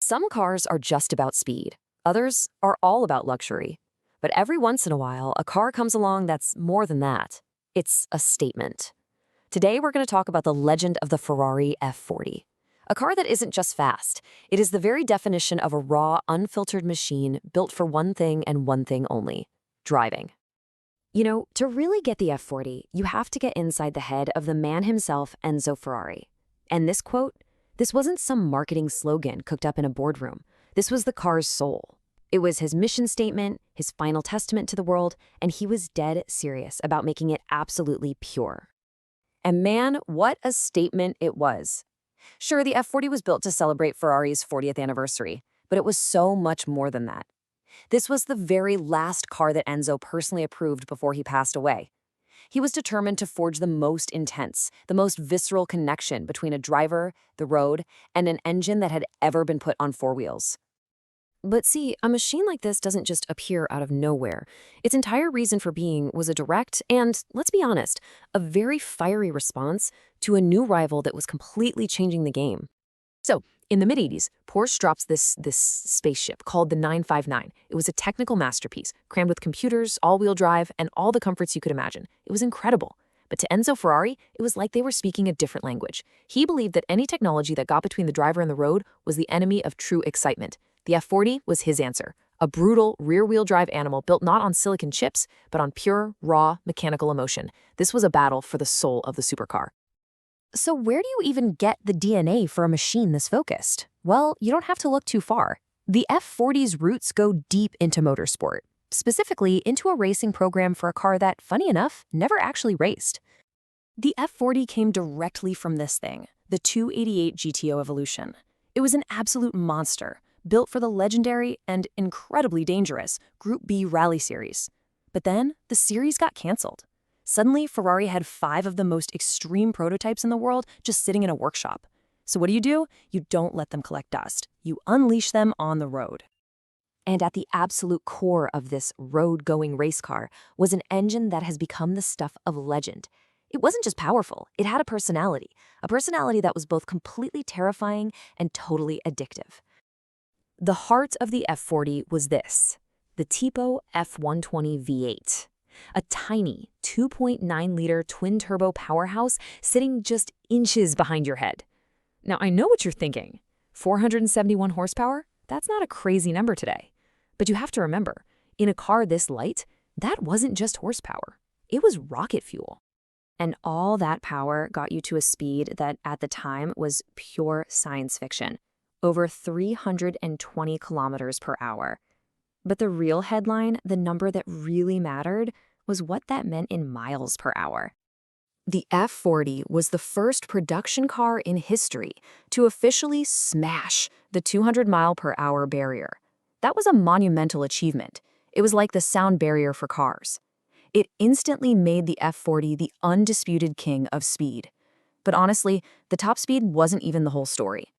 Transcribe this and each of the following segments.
Some cars are just about speed. Others are all about luxury. But every once in a while, a car comes along that's more than that. It's a statement. Today, we're going to talk about the legend of the Ferrari F40. A car that isn't just fast. It is the very definition of a raw, unfiltered machine built for one thing and one thing only: driving. You know, to really get the F40, you have to get inside the head of the man himself, Enzo Ferrari. And this quote? This wasn't some marketing slogan cooked up in a boardroom. This was the car's soul. It was his mission statement, his final testament to the world, and he was dead serious about making it absolutely pure. And man, what a statement it was. Sure, the F40 was built to celebrate Ferrari's 40th anniversary, but it was so much more than that. This was the very last car that Enzo personally approved before he passed away. He was determined to forge the most intense, the most visceral connection between a driver, the road, and an engine that had ever been put on four wheels. But see, a machine like this doesn't just appear out of nowhere. Its entire reason for being was a direct and, let's be honest, a very fiery response to a new rival that was completely changing the game. So, in the mid-'80s, Porsche drops this spaceship called the 959. It was a technical masterpiece, crammed with computers, all-wheel drive, and all the comforts you could imagine. It was incredible. But to Enzo Ferrari, it was like they were speaking a different language. He believed that any technology that got between the driver and the road was the enemy of true excitement. The F40 was his answer, a brutal rear-wheel drive animal built not on silicon chips, but on pure, raw, mechanical emotion. This was a battle for the soul of the supercar. So where do you even get the DNA for a machine this focused? Well, you don't have to look too far. The F40's roots go deep into motorsport, specifically into a racing program for a car that, funny enough, never actually raced. The F40 came directly from this thing, the 288 GTO Evolution. It was an absolute monster, built for the legendary and incredibly dangerous Group B Rally Series. But then, the series got canceled. Suddenly, Ferrari had 5 of the most extreme prototypes in the world just sitting in a workshop. So what do? You don't let them collect dust. You unleash them on the road. And at the absolute core of this road-going race car was an engine that has become the stuff of legend. It wasn't just powerful, it had a personality that was both completely terrifying and totally addictive. The heart of the F40 was this: the Tipo F120 V8. A tiny 2.9-liter twin-turbo powerhouse sitting just inches behind your head. Now, I know what you're thinking. 471 horsepower? That's not a crazy number today. But you have to remember, in a car this light, that wasn't just horsepower. It was rocket fuel. And all that power got you to a speed that, at the time, was pure science fiction. Over 320 kilometers per hour. But the real headline, the number that really mattered, was what that meant in miles per hour. The F40 was the first production car in history to officially smash the 200-mile-per-hour barrier. That was a monumental achievement. It was like the sound barrier for cars. It instantly made the F40 the undisputed king of speed. But honestly, the top speed wasn't even the whole story.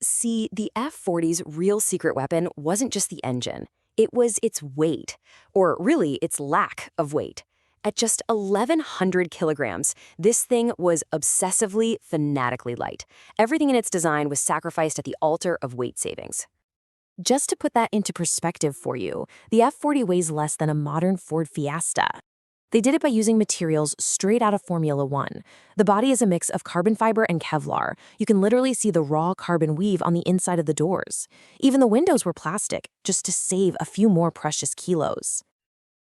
See, the F40's real secret weapon wasn't just the engine. It was its weight, or really its lack of weight. At just 1,100 kilograms, this thing was obsessively, fanatically light. Everything in its design was sacrificed at the altar of weight savings. Just to put that into perspective for you, the F40 weighs less than a modern Ford Fiesta. They did it by using materials straight out of Formula One. The body is a mix of carbon fiber and Kevlar. You can literally see the raw carbon weave on the inside of the doors. Even the windows were plastic, just to save a few more precious kilos.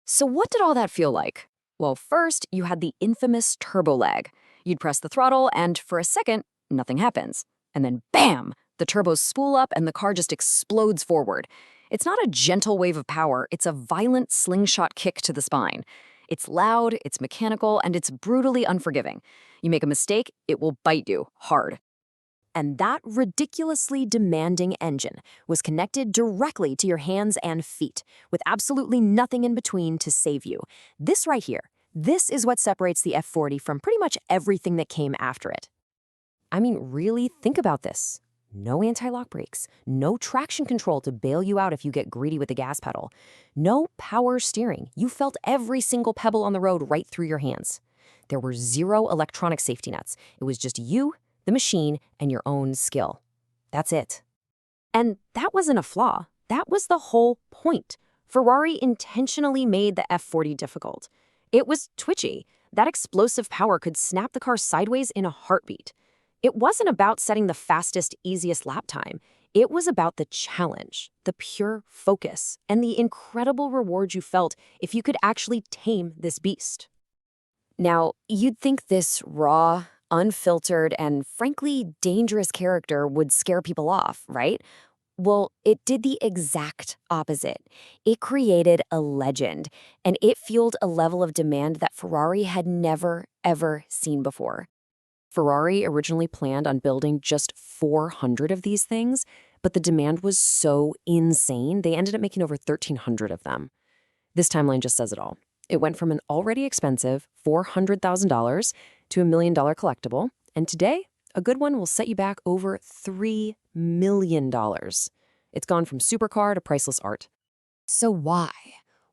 So what did all that feel like? Well, first, you had the infamous turbo lag. You'd press the throttle, and for a second, nothing happens. And then bam! The turbos spool up and the car just explodes forward. It's not a gentle wave of power, it's a violent slingshot kick to the spine. It's loud, it's mechanical, and it's brutally unforgiving. You make a mistake, it will bite you hard. And that ridiculously demanding engine was connected directly to your hands and feet, with absolutely nothing in between to save you. This right here, this is what separates the F40 from pretty much everything that came after it. I mean, really, think about this. No anti-lock brakes, no traction control to bail you out if you get greedy with the gas pedal, no power steering. You felt every single pebble on the road right through your hands. There were 0 electronic safety nets. It was just you, the machine, and your own skill. That's it. And that wasn't a flaw. That was the whole point. Ferrari intentionally made the F40 difficult. It was twitchy. That explosive power could snap the car sideways in a heartbeat. It wasn't about setting the fastest, easiest lap time. It was about the challenge, the pure focus, and the incredible reward you felt if you could actually tame this beast. Now, you'd think this raw, unfiltered, and frankly dangerous character would scare people off, right? Well, it did the exact opposite. It created a legend, and it fueled a level of demand that Ferrari had never, ever seen before. Ferrari originally planned on building just 400 of these things, but the demand was so insane, they ended up making over 1,300 of them. This timeline just says it all. It went from an already expensive $400,000 to a $1 million collectible, and today, a good one will set you back over $3 million. It's gone from supercar to priceless art. So why?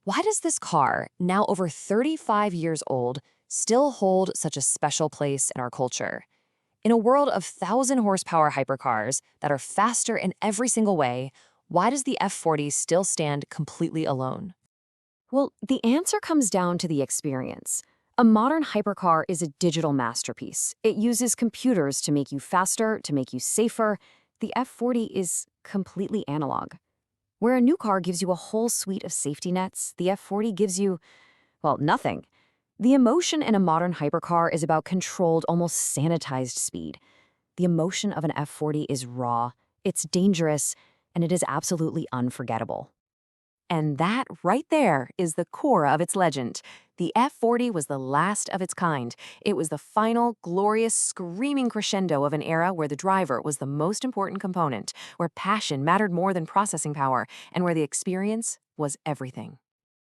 Why does this car, now over 35 years old, still hold such a special place in our culture? In a world of 1,000-horsepower hypercars that are faster in every single way, why does the F40 still stand completely alone? Well, the answer comes down to the experience. A modern hypercar is a digital masterpiece. It uses computers to make you faster, to make you safer. The F40 is completely analog. Where a new car gives you a whole suite of safety nets, the F40 gives you, well, nothing. The emotion in a modern hypercar is about controlled, almost sanitized speed. The emotion of an F40 is raw, it's dangerous, and it is absolutely unforgettable. And that right there is the core of its legend. The F40 was the last of its kind. It was the final, glorious, screaming crescendo of an era where the driver was the most important component, where passion mattered more than processing power, and where the experience was everything.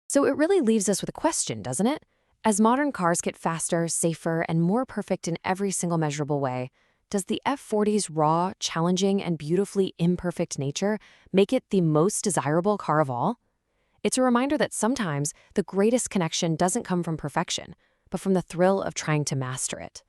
So it really leaves us with a question, doesn't it? As modern cars get faster, safer, and more perfect in every single measurable way, does the F40's raw, challenging, and beautifully imperfect nature make it the most desirable car of all? It's a reminder that sometimes the greatest connection doesn't come from perfection, but from the thrill of trying to master it.